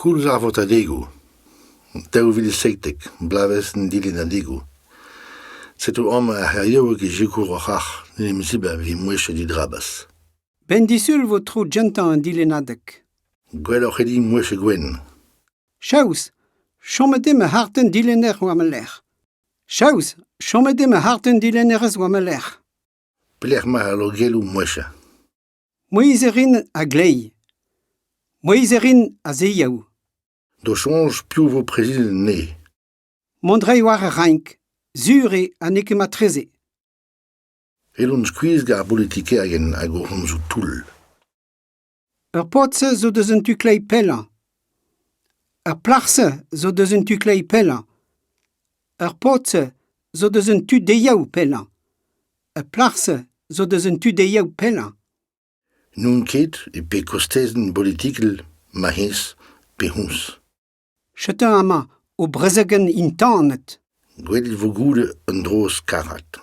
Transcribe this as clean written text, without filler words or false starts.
Cool avot adego. Teu vil sektek, blaves ndili nadego. Setu om a herioe ke jikou rochach, nim ziba vi mweshe di drabas. Ben disul vo tro gentan dilenadek. Gwell och edi mweshe gwen. Chaus, chomede me harten dilener wameler. Chaus, chomede me harten dileneres wameler. Peler ma alo gelu mweshe. Moiserin a glei. Moiserin a zeiaou. Do change piou vo president ne. Mondrei war a rank, zure a neke matreze. Elon squeeze gar politikerien a go honzu toul. Ur potse zo deus un tuklei pellan. Ur plarse zo deus un tuklei pellan. Ur potse zo deus un tu deiaou pellan. Ur plarse zo deus un tu deiaou pellan. Nun ket e pe kostezen politikel ma hes pe hons. Chetan ama o brezegen intanet. Gwell vo goude un dros karat.